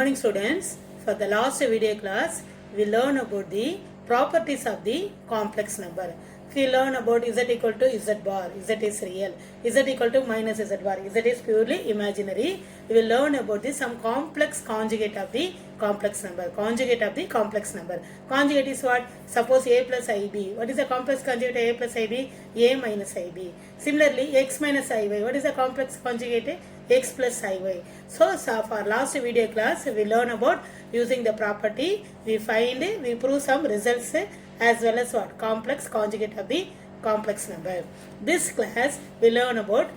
morning students. For the last video class, we learn about the properties of the complex number. We learn about z equal to z bar, z is real, z equal to minus z bar, z is purely imaginary. We will learn about the some complex conjugate of the complex number. Conjugate of the complex number. Conjugate is what? Suppose a plus ib. What is the complex conjugate a plus ib? A minus ib. Similarly, x minus iy. What is the complex conjugate? X plus iy. So for last video class, we learn about using the property. We prove some results as well as what? Complex conjugate of the complex number. This class we learn about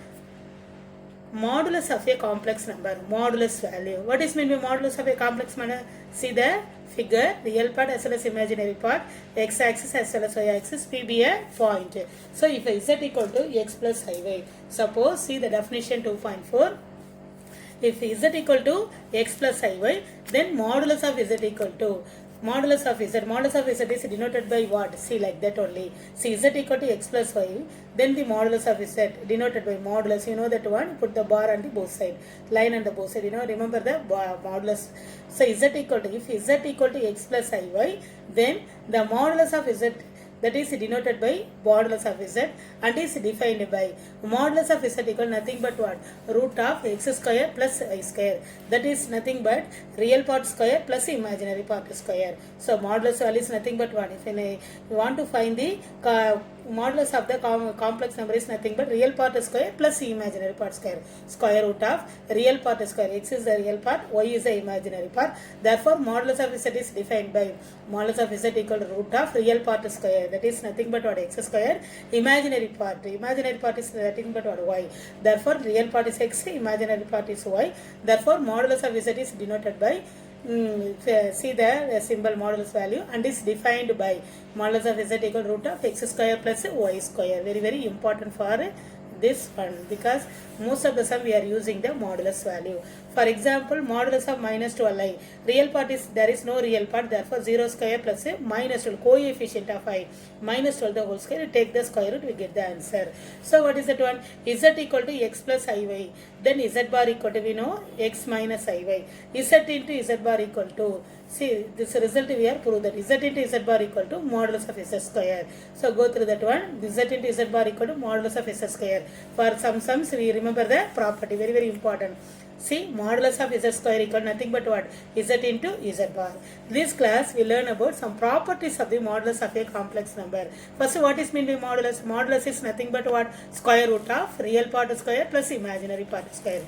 modulus of a complex number, modulus value. What is meant by modulus of a complex number? See the figure, real part as well as imaginary part, x-axis as well as y-axis, p be a point. So if z equal to x plus iy, suppose see the definition 2.4. If z equal to x plus iy, then modulus of z equal to modulus of z is denoted by what? See like that only. See z equal to x plus y, then the modulus of z denoted by modulus, you know that one, put the bar on the both side, line on the both side, you know, remember the modulus. So z equal to, if z equal to x plus iy, then the modulus of z, that is denoted by modulus of z and is defined by modulus of z equal nothing but what? Root of x square plus y square. That is nothing but real part square plus imaginary part square. So modulus value is nothing but what? If you want to find the modulus of the complex number is nothing but real part square plus imaginary part square. Square root of real part square. X is the real part, y is the imaginary part. Therefore, modulus of z is defined by modulus of z equal to root of real part square. That is nothing but what? X square. Imaginary part is nothing but what? Y. Therefore, real part is x, imaginary part is y. Therefore, modulus of z is denoted by see the symbol modulus value and is defined by modulus of z equal root of x square plus y square. Very important for this one, because most of the time we are using the modulus value. For example, modulus of minus 12i. Real part is, there is no real part, therefore 0 square plus minus 12, coefficient of I, minus 12 the whole square, you take the square root, we get the answer. So what is that one? Z equal to x plus iy. Then z bar equal to, we know, x minus iy. Z into z bar equal to, see this result we are proved that z into z bar equal to modulus of s square. So go through that one. Z into z bar equal to modulus of s square. For some sums we remember the property, very important. See, modulus of z square equal nothing but what? Z into z bar. This class we learn about some properties of the modulus of a complex number. First, what is meant by modulus? Modulus is nothing but what? Square root of real part square plus imaginary part square.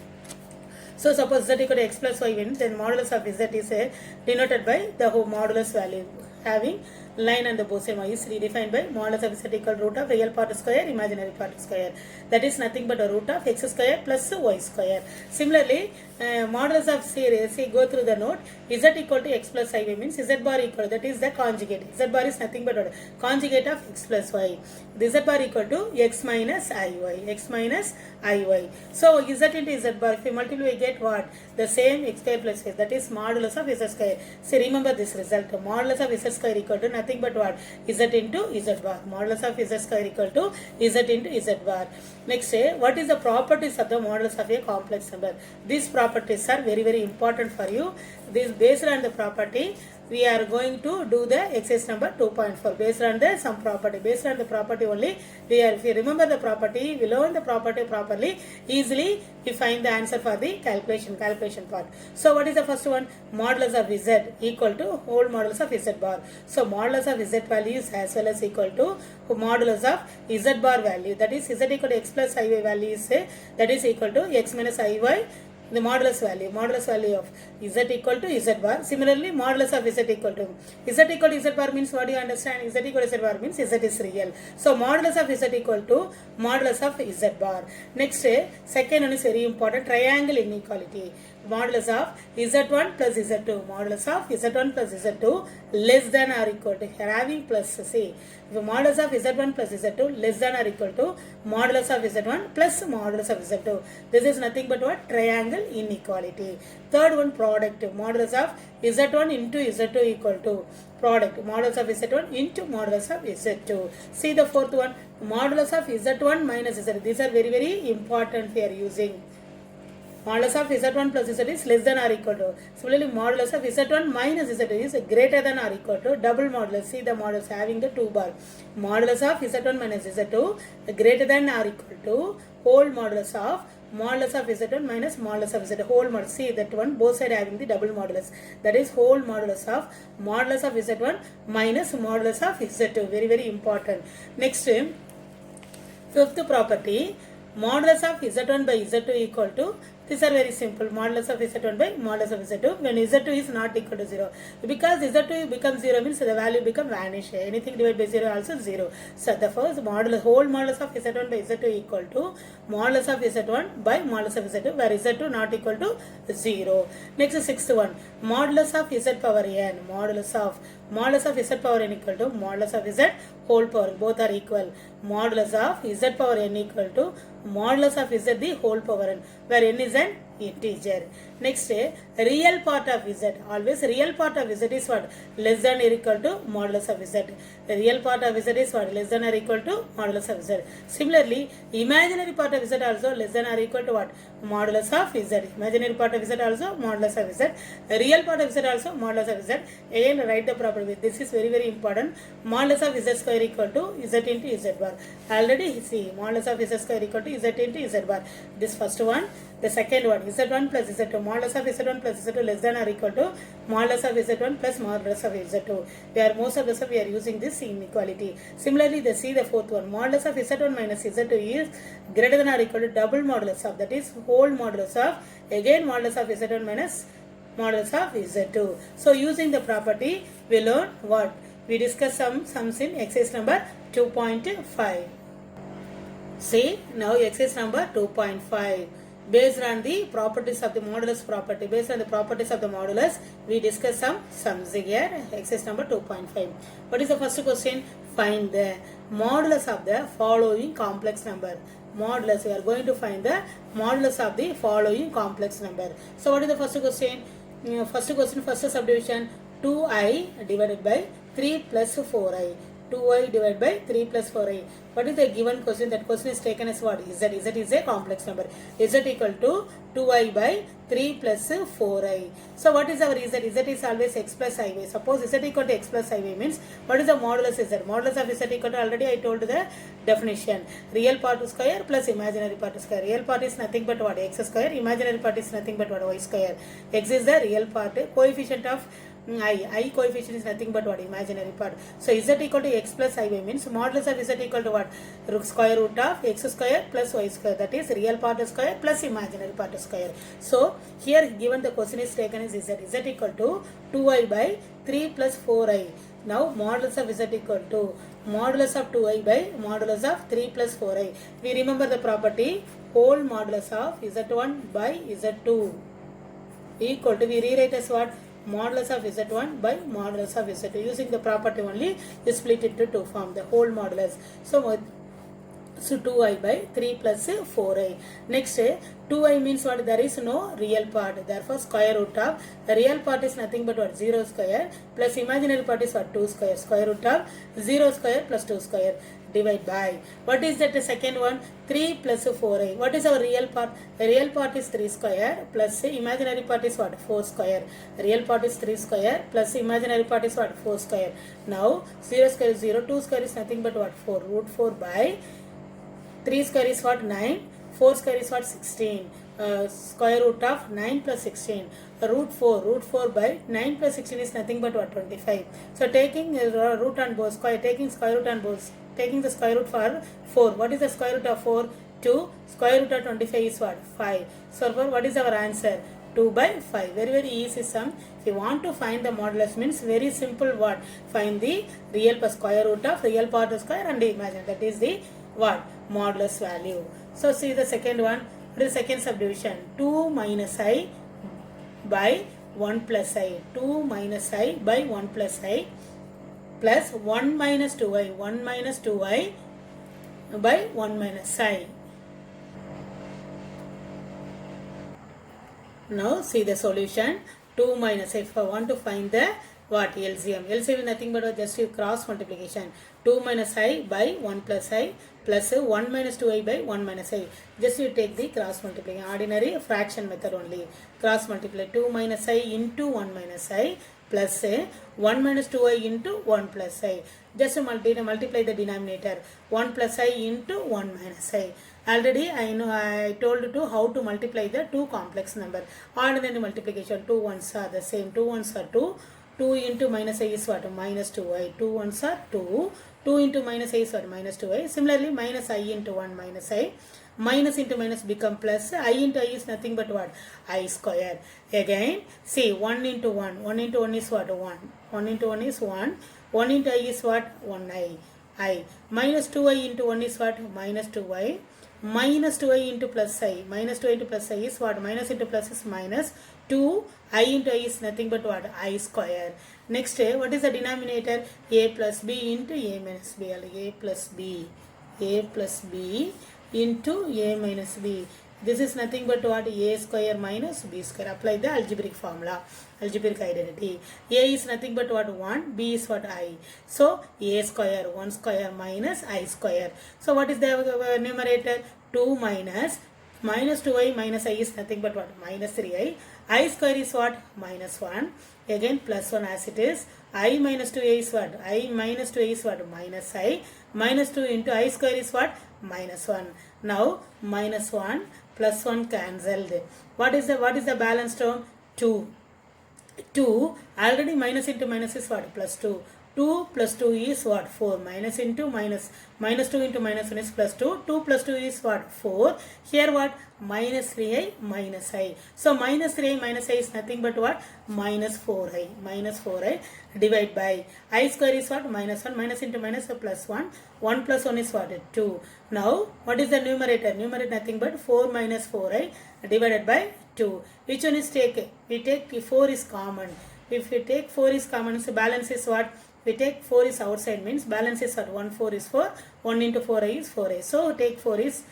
So suppose z equal to x plus y wins, then modulus of z is denoted by the whole modulus value having line and the both side. Y is redefined by modulus of z equal root of real part square, imaginary part square. That is nothing but a root of x square plus y square. Similarly, modulus of see go through the note. Z equal to x plus iy means z bar equal, that is the conjugate. Z bar is nothing but what? Conjugate of x plus y. The z bar equal to x minus iy. X minus iy. So z into z bar, if you multiply we get what? The same x square plus y, that is modulus of z square. So remember this result. Modulus of z square equal to nothing but what? Z into z bar. Modulus of z square equal to z into z bar. Next, what is the properties of the modulus of a complex number? These properties are very important for you. This based on the property, we are going to do the exercise number 2.4 based on the some property. Based on the property only, if you remember the property, we learn the property properly, easily we find the answer for the calculation part. So what is the first one? Modulus of z equal to whole modulus of z bar. So modulus of z value is as well as equal to modulus of z bar value, that is z equal to x plus iy value is that is equal to x minus iy, the modulus value of z equal to z bar. Similarly, modulus of z equal to z bar means what do you understand? Z equal to z bar means z is real. So modulus of z equal to modulus of z bar. Next, second one is very important, triangle inequality. Modulus of z1 plus z2, modulus of z1 plus z2 less than or equal to, having plus, see, if modulus of z1 plus z2 less than or equal to modulus of z1 plus modulus of z2. This is nothing but what? Triangle inequality. Third one, product. Modulus of z1 into z2 equal to product. Modulus of z1 into modulus of z2. See the fourth one, modulus of z1 minus z2. These are very important we are using. Modulus of Z1 plus Z2 is less than or equal to. Similarly, modulus of Z1 minus Z2 is greater than or equal to. Double modulus. See the modulus having the 2 bar. Modulus of Z1 minus Z2 greater than or equal to whole modulus of Z1 minus modulus of Z2 whole modulus. See that one, both side having the double modulus. That is whole modulus of Z1 minus modulus of Z2. Very, very important. Next, fifth property, modulus of Z1 by Z2 equal to, these are very simple, modulus of Z1 by modulus of Z2 when Z2 is not equal to 0. Because Z2 becomes 0 means the value become vanish. Anything divided by 0 also 0. So the first modulus, whole modulus of Z1 by Z2 equal to modulus of Z1 by modulus of Z2 where Z2 not equal to 0. Next, sixth one, modulus of Z power n, modulus of Z power n equal to modulus of Z whole power, both are equal. Modulus of Z power n equal to modulus of Z the whole power n, where n is an integer. Next, real part of Z. Always real part of Z is what? Less than or equal to modulus of Z. Real part of Z is what? Less than or equal to modulus of Z. Similarly, imaginary part of Z also less than or equal to what? Modulus of Z. Imaginary part of Z also modulus of Z. Real part of Z also modulus of Z. Again, write the property. This is very, very important. Modulus of Z square equal to Z into Z bar. Already see modulus of Z square equal to Z into Z bar. This first one. The second one, Z1 plus Z2, modulus of Z1 plus Z2 less than or equal to modulus of Z1 plus modulus of Z2. Most of the time we are using this inequality. Similarly, see the fourth one, modulus of Z1 minus Z2 is greater than or equal to double modulus of, that is whole modulus of, again modulus of Z1 minus modulus of Z2. So using the property, we learn what? We discuss some sums in exercise number 2.5. See, now exercise number 2.5. Based on the properties of the modulus property, based on the properties of the modulus, we discuss some sums here. Exercise number 2.5. What is the first question? Find the modulus of the following complex number. Modulus, we are going to find the modulus of the following complex number. So what is the first question? First subdivision, 2i divided by 3 plus 4i. 2i divided by 3 plus 4i. What is the given question? That question is taken as what? Z is a complex number. Z equal to 2i by 3 plus 4i. So what is our Z? Z is always x plus iy. Suppose Z equal to x plus iy means what is the modulus Z? Modulus of Z equal to, already I told the definition. Real part square plus imaginary part square. Real part is nothing but what? X square. Imaginary part is nothing but what? Y square. X is the real part. Coefficient of I coefficient is nothing but what? Imaginary part. So Z equal to x plus iy means modulus of Z equal to what? Square root of x square plus y square. That is real part square plus imaginary part square. So here given the question is taken as Z. Z equal to 2i by 3 plus 4i. Now modulus of Z equal to modulus of 2i by modulus of 3 plus 4i. We remember the property whole modulus of Z1 by Z2 equal to, we rewrite as what? Modulus of Z1 by modulus of Z2. Using the property only, you split it into two form, the whole modulus. So 2i by 3 plus 4i. Next, 2i means what? There is no real part. Therefore, square root of, the real part is nothing but what? 0 square plus imaginary part is what? 2 square. Square root of 0 square plus 2 square. Divide by, what is that the second one? 3 plus 4i. What is our real part? The real part is 3 square plus imaginary part is what? 4 square. Real part is 3 square plus imaginary part is what? 4 square. Now 0 square is 0, 2 square is nothing but what? 4. Root 4 by 3 square is what? 9. 4 square is what? 16. Square root of 9 plus 16. Root 4 by 9 plus 16 is nothing but what? 25. So taking root on both, taking square root on both, taking the square root for 4. What is the square root of 4? 2. Square root of 25 is what? 5. So what is our answer? 2 by 5. Very, very easy sum. If you want to find the modulus means very simple what? Find the real plus square root of real part of square and imagine. That is the what? Modulus value. So see the second one. What is the second subdivision? 2 minus I by 1 plus I. 2 minus I by 1 plus I plus 1 minus 2i. 1 minus 2i by 1 minus I. Now see the solution. 2 minus, if I want to find the what? LCM. LCM is nothing but just cross multiplication. 2 minus I by 1 plus I plus 1 minus 2I by 1 minus I. Just you take the cross multiplication. Ordinary fraction method only. Cross multiply 2 minus I into 1 minus I plus 1 minus 2I into 1 plus I. Just multiply the denominator. 1 plus I into 1 minus I. Already I know I told you how to multiply the two complex number. Ordinary multiplication. 2 ones are the same. 2 ones are 2. 2 into minus I is what? Minus 2I. 2 ones are 2. 2 into minus I is what? Minus 2I. Similarly, minus I into 1 minus I. Minus into minus become plus. I into I is nothing but what? I square. Again, see 1 into 1. 1 into 1 is what? 1. 1 into 1 is 1. 1 into I is what? 1I. I. Minus 2I into 1 is what? Minus 2I. Minus 2I into plus I. Minus 2I into plus I is what? Minus into plus is minus. 2 I into I is nothing but what? I square. Next, what is the denominator? A plus B into A minus B. A plus B. A plus B into A minus B. This is nothing but what? A square minus B square. Apply the algebraic formula. Algebraic identity. A is nothing but what? 1. B is what? I. So, A square 1 square minus I square. So, what is the numerator? 2 minus 2I minus I is nothing but what? Minus 3I. I square is what? Minus 1. Again plus 1 as it is. I minus 2I is what? I minus 2I is what? Minus I. Minus 2 into I square is what? Minus 1. Now minus 1 plus 1 cancelled. What is the balance term? 2. 2 already minus into minus is what? Plus 2. 2 plus 2 is what? 4. Minus into minus. Minus 2 into minus 1 is plus 2. 2 plus 2 is what? 4. Here what? Minus 3I minus I. So minus 3I minus I is nothing but what? Minus 4I. Minus 4I divide by I square is what? Minus 1. Minus into minus plus 1. 1 plus 1 is what? 2. Now what is the numerator? Numerator nothing but 4 minus 4I divided by 2. Which one is taken? We take 4 is common. If we take 4 is common, so balance is what? We take 4 is outside means balance is what? 1 4 is 4. 1 into 4I is 4I. So take 4 is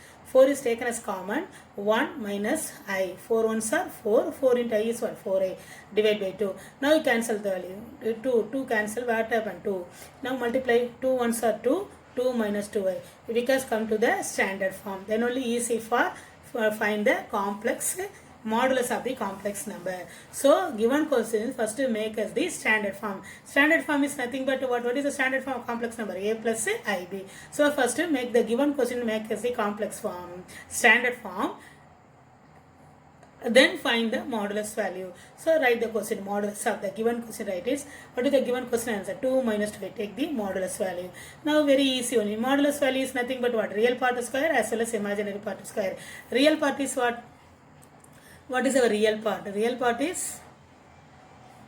taken as common. 1 minus I. 4 ones are 4. 4 into I is what? 4I. Divide by 2. Now you cancel the value. 2 cancel. What happened? 2. Now multiply. 2 ones are 2. 2 minus 2I. Because come to the standard form. Then only easy for find the complex modulus of the complex number. So given question first make as the standard form. Standard form is nothing but what is the standard form of complex number? A plus IB. So first make the given question make as the complex form, standard form. Then find the modulus value. So write the question modulus of the given question. Write is what is the given question answer? 2 minus 2. Take the modulus value. Now very easy only. Modulus value is nothing but what? Real part square as well as imaginary part square. Real part is what? What is our real part? Real part is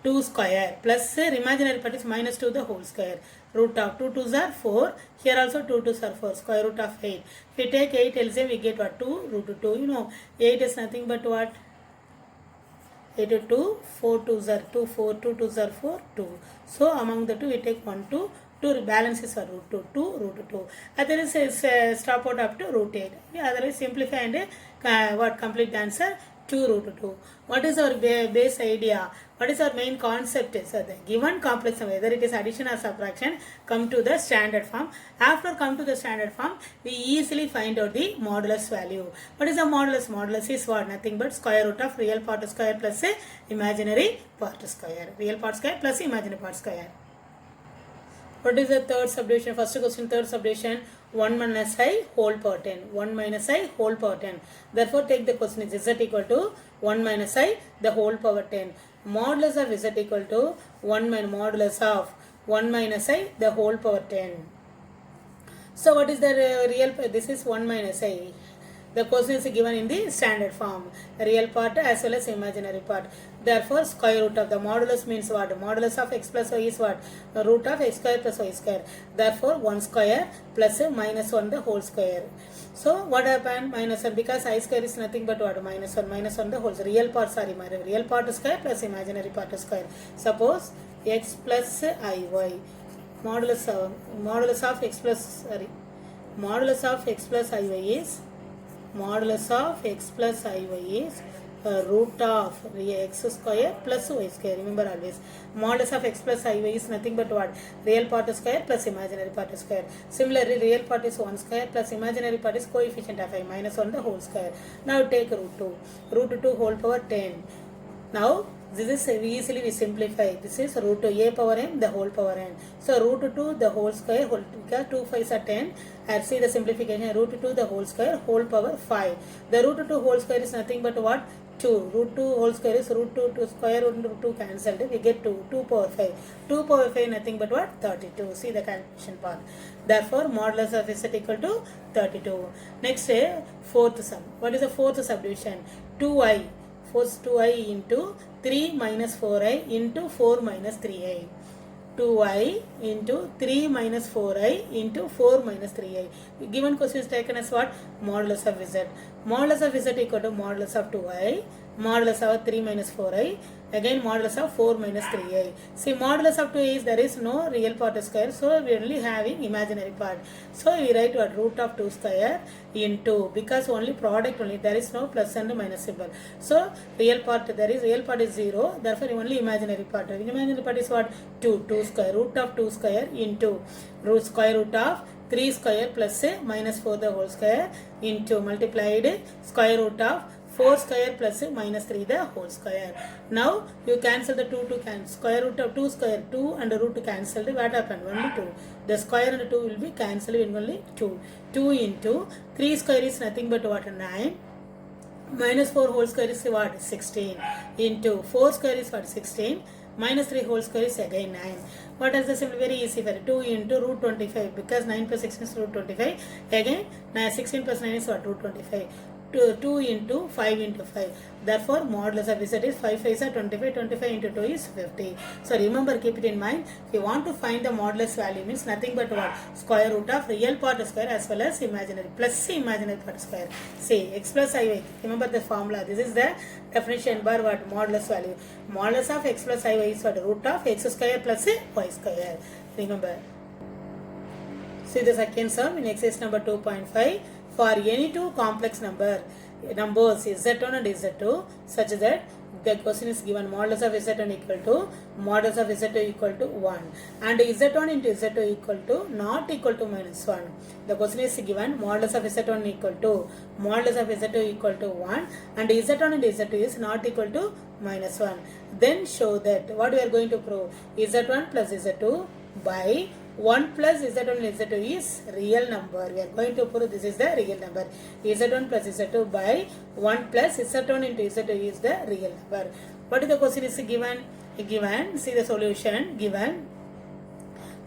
2 square plus imaginary part is minus 2 the whole square. Root of 2 2s are 4. Here also 2 2s are 4. Square root of 8. If we take 8 LCM we get what? 2 root 2. You know 8 is nothing but what? 8 to 2. 4 2s are 2. 4 2 2s are 4 2. So among the two we take 1 2. 2 balances are root 2. 2 root 2. Otherwise stop out up to root 8. Otherwise simplify and what complete the answer? 2 root 2. What is our base idea? What is our main concept? So the given complex number, whether it is addition or subtraction, come to the standard form. After come to the standard form, we easily find out the modulus value. What is the modulus? Modulus is what? Nothing but square root of real part square plus imaginary part square. Real part square plus imaginary part square. What is the third subdivision? First question, third subdivision. 1 minus I whole power 10. 1 minus I whole power 10. Therefore, take the question is z equal to 1 minus I the whole power 10. Modulus of z equal to 1 minus modulus of 1 minus I the whole power 10. So, what is the real? This is 1 minus I. The question is given in the standard form. Real part as well as imaginary part. Therefore, square root of the modulus means what? Modulus of x plus y is what? The root of x square plus y square. Therefore, 1 square plus minus 1 the whole square. So, what happened? Minus 1 because I square is nothing but what? Minus 1 the whole. Real parts are imaginary. Real part square plus imaginary part square. Suppose x plus iy. Modulus of x plus iy is modulus of x plus iy is root of x square plus y square. Remember always, modulus of x plus iy is nothing but what? Real part square plus imaginary part square. Similarly, real part is 1 square plus imaginary part is coefficient of I minus 1 the whole square. Now take root 2. Root 2 whole power 10. Now this is easily we simplify. This is root 2 a power m the whole power n. So root 2 the whole square whole 2 5s are 10. And see the simplification, root 2 the whole square whole power 5. The root 2 whole square is nothing but what? 2. Root 2 whole square is root 2 to square root 2 cancelled. We get 2. 2 power 5. 2 power 5 nothing but what? 32. See the calculation part. Therefore, modulus of z equal to 32. Next, fourth sum. What is the fourth subdivision? 2i. Force 2i into 3 minus 4i into 4 minus 3i. 2i into 3 minus 4i into 4 minus 3i. Given question is taken as what? Modulus of z. Modulus of z equal to modulus of 2i, modulus of 3 minus 4i, again modulus of 4 minus 3i. See, modulus of 2i is there is no real part square, so we are only having imaginary part. So we write what? Root of 2 square into, because only product only, there is no plus and minus symbol. So real part, there is real part is 0, therefore only imaginary part. Imaginary part is what? 2. 2 square, root of 2 square into root square root of 3 square plus minus 4 the whole square into multiplied square root of 4 square plus minus 3 the whole square. Now you cancel the 2 to cancel. Square root of 2 square, 2 and the root cancelled. What happened? Only 2. The square and 2 will be cancelled in only 2. 2 into 3 square is nothing but what? 9. Minus 4 whole square is what? 16. Into 4 square is what? 16. Minus 3 whole square is again 9. What is the symbol? Very easy for 2 into root 25, because 9 plus 16 is root 25. Again 16 plus 9 is what? Root 25. 2 into 5 into 5. Therefore, modulus of z is 5 5s are 25. 25 into 2 is 50. So remember, keep it in mind. If you want to find the modulus value, means nothing but what? Square root of real part square as well as imaginary plus imaginary part square. See, x plus iy. Remember the formula. This is the definition bar what? Modulus value. Modulus of x plus iy is what? Root of x square plus y square. Remember. See the second sum in exercise number 2.5. For any two complex numbers z1 and z2 such that the question is given modulus of z1 equal to modulus of z2 equal to 1 and z1 into z2 equal to not equal to minus 1. The question is given modulus of z1 equal to modulus of z2 equal to 1 and z1 and z2 is not equal to minus 1. Then show that what we are going to prove, z1 plus z2 by 1 plus z1 and z2 is real number. We are going to prove this is the real number. z1 plus z2 by 1 plus z1 into z2 is the real number. What is the question is given? Given, see the solution, given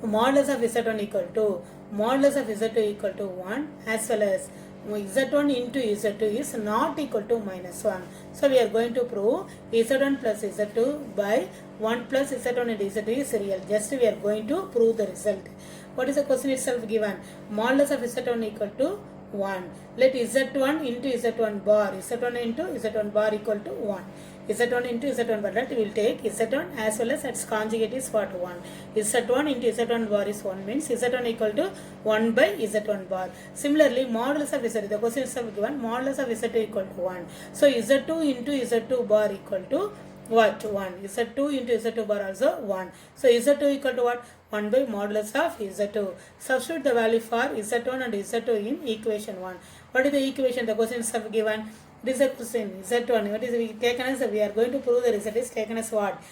modulus of z1 equal to modulus of z2 equal to 1 as well as z1 into z2 is not equal to minus 1. So we are going to prove z1 plus z2 by 1 plus z1 and z2 is real. Just we are going to prove the result. What is the question itself given? Modulus of z1 equal to 1. Let z1 into z1 bar, z1 into z1 bar equal to 1. z1 into z1 bar, that we will take z1 as well as its conjugate is what? 1. z1 into z1 bar is 1 means z1 equal to 1 by z1 bar. Similarly, modulus of z2, the question is given modulus of z2 equal to 1. So z2 into z2 bar equal to what? 1. z2 into z2 bar also 1. So z2 equal to what? 1 by modulus of z2. Substitute the value for z1 and z2 in equation 1. What is the equation? The question is given. This is a question z1. What is we taken as? We are going to prove the result is taken as what?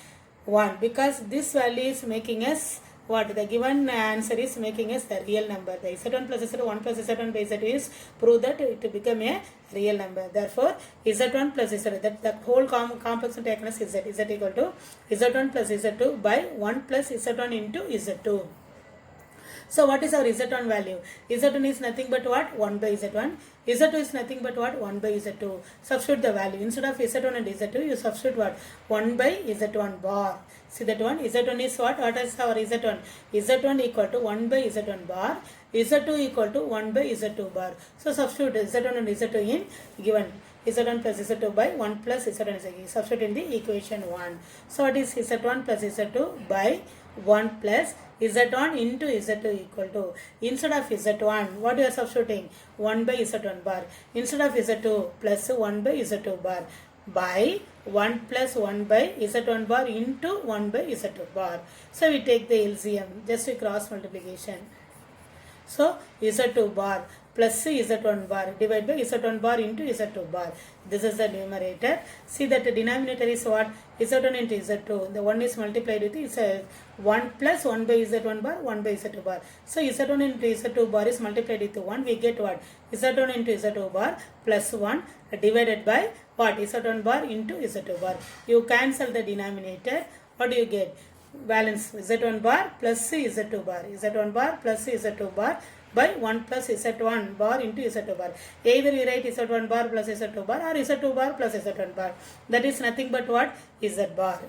1. Because this value is making us what? The given answer is making us the real number. The z1 plus z2 1 plus z1 by z2 is prove that it to become a real number. Therefore, z1 plus z2, that the whole complex taken as z equal to z1 plus z2 by 1 plus z1 into z2. So what is our z1 value? z1 is nothing but what? 1 by z1. z2 is nothing but what? 1 by z2. Substitute the value. Instead of z1 and z2, you substitute what? 1 by z1 bar. See that one? z1 is what? What is our z1? z1 equal to 1 by z1 bar. z2 equal to 1 by z2 bar. So substitute z1 and z2 in given z1 plus z2 by 1 plus z1 is substitute in the equation 1. So what is z1 plus z2 by 1 plus z1 into z2 equal to, instead of z1 what you are substituting? 1 by z1 bar. Instead of z2 plus 1 by z2 bar. by 1 plus 1 by z1 bar into 1 by z2 bar. So we take the LCM, just a cross multiplication. So z2 bar plus z1 bar divided by z1 bar into z2 bar. This is the numerator. See that the denominator is what? z1 into z2. The 1 is multiplied with 1 plus 1 by z1 bar, 1 by z2 bar. So z1 into z2 bar is multiplied with 1. We get what? z1 into z2 bar plus 1 divided by what? z1 bar into z2 bar. You cancel the denominator. What do you get? Balance z1 bar plus z2 bar. z1 bar plus z2 bar by 1 plus z1 bar into z2 bar. Either you write z1 bar plus z2 bar or z2 bar plus z1 bar. That is nothing but what? Z bar.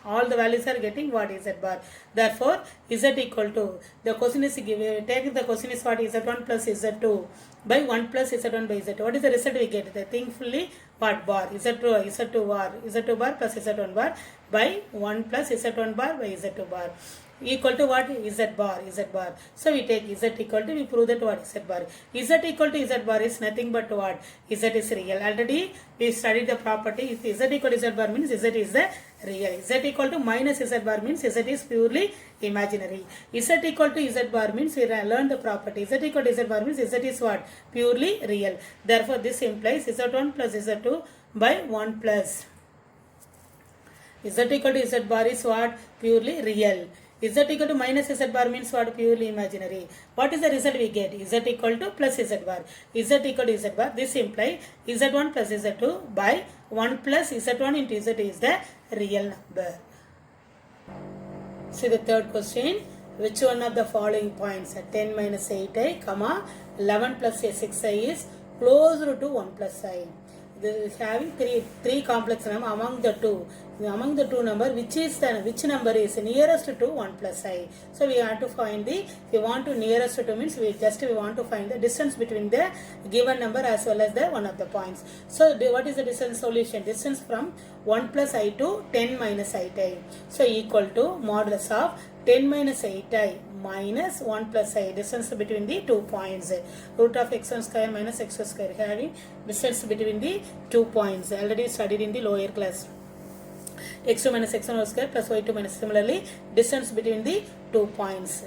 All the values are getting what? Z bar. Therefore, z equal to, the question is given, take the question is what? Z1 plus z2 by 1 plus z1 by z2. What is the result we get? The thing fully what? Bar. Z2 bar. Z2 bar plus z1 bar by 1 plus z1 bar by z2 bar equal to what? Z bar. Z bar. So we take z equal to, we prove that what? Z bar. Z equal to Z bar is nothing but what? Z is real. Already we studied the property. If Z equal to Z bar means Z is the real. Z equal to minus Z bar means Z is purely imaginary. Z equal to Z bar means we learn the property. Z equal to Z bar means Z is what? Purely real. Therefore this implies Z1 plus Z2 by 1 plus. Z equal to Z bar is what? Purely real. Z equal to minus Z bar means what? Purely imaginary. What is the result we get? Z equal to plus Z bar. Z equal to Z bar. This implies Z1 plus Z2 by 1 plus Z1 into Z is the real number. See the third question. Which one of the following points? 10 minus 8i, 11 plus 6i is closer to 1 plus i. This is having three complex number among the two number, which number is nearest to 1 plus I. So we have to find if we want to nearest to means we want to find the distance between the given number as well as the one of the points. So what is the distance solution? Distance from 1 plus I to 10 minus 8i. So equal to modulus of 10 minus 8i minus 1 plus I, distance between the 2 points. Root of x1 square minus x2 square, having distance between the 2 points. Already studied in the lower class. x2 minus x1 whole square plus y2 minus, similarly distance between the 2 points.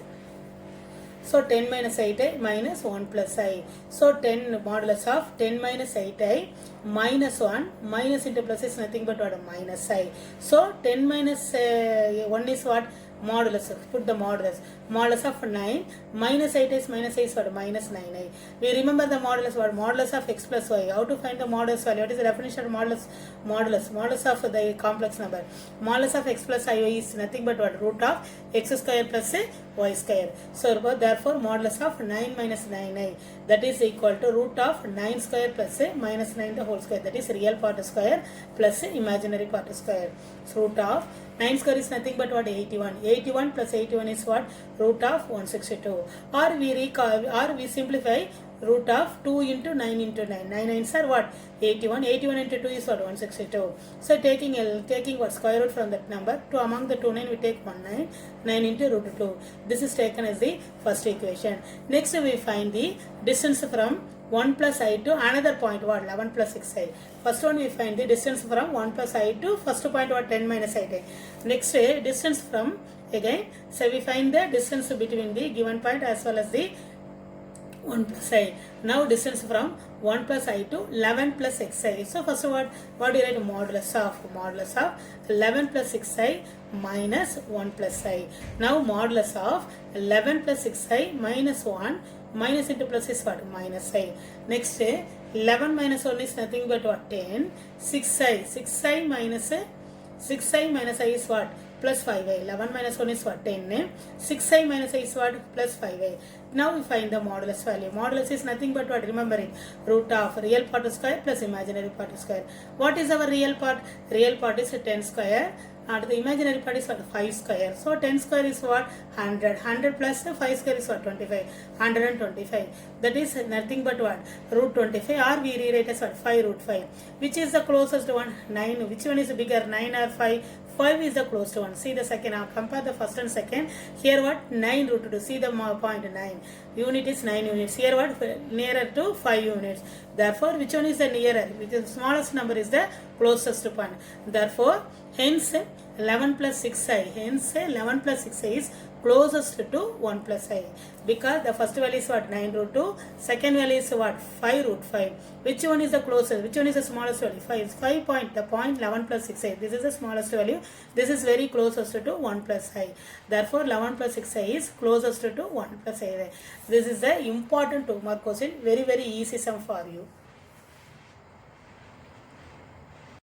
So 10 minus 8i minus 1 plus I. So 10 modulus of 10 minus 8i minus 1, minus into plus is nothing but what? Minus I. So 10 minus 1 is what? Modulus. Put the modulus. Modulus of 9 minus 8 is minus 8 is what? Minus 9i. We remember the modulus what? Modulus of x plus y. How to find the modulus value? What is the definition of modulus? Modulus of the complex number. Modulus of x plus I is nothing but what? Root of x square plus y square. So therefore modulus of 9 minus 9i, that is equal to root of 9 square plus minus 9 the whole square. That is real part square plus imaginary part square. So root of 9 square is nothing but what? 81. 81 plus 81 is what? Root of 162. Or we simplify root of 2 into 9 into 9. 9 9s are what? 81. 81 into 2 is what? 162. So taking what? Square root from that number. To among the 2 9 we take 1 9. 9 into root 2. This is taken as the first equation. Next we find the distance from 1 plus I to another point what? 11 plus 6i. First one we find the distance from 1 plus I to first point what? 10 minus 8i. Next distance from again. So we find the distance between the given point as well as the 1 plus I. Now distance from 1 plus I to 11 plus xi. So first what do you write? Modulus of 11 plus 6i minus 1 plus I. Now modulus of 11 plus 6i minus 1 minus into plus is what? Minus I. Next 11 minus 1 is nothing but what? 10. 6i minus I is what? Plus 5i. 11 minus 1 is what? 10. 6i minus I is what? Plus 5i. Now we find the modulus value. Modulus is nothing but what? Remember it. Root of real part square plus imaginary part square. What is our real part? Real part is 10 square. And the imaginary part is what? 5 square. So 10 square is what? 100. 100 plus 5 square is what? 25. 125. That is nothing but what? Root 25, or we rewrite as what? 5 root 5. Which is the closest one? 9. Which one is bigger? 9 or 5? 5 is the closest one. See the second, compare the first and second. Here what? 9 root 2. See the point 9. Unit is 9 units. Here what? Nearer to 5 units. Therefore, which one is the nearer? Which is the smallest number is the closest point. Therefore, hence 11 plus 6i. Hence 11 plus 6i is closest to 1 plus I. Because the first value is what? 9 root 2. Second value is what? 5 root 5. Which one is the closest? Which one is the smallest value? 5 is 5 point. The point 11 plus 6i. This is the smallest value. This is very closest to 1 plus I. Therefore, 11 plus 6i is closest to 1 plus I. This is the important 2 mark question. Very easy sum for you.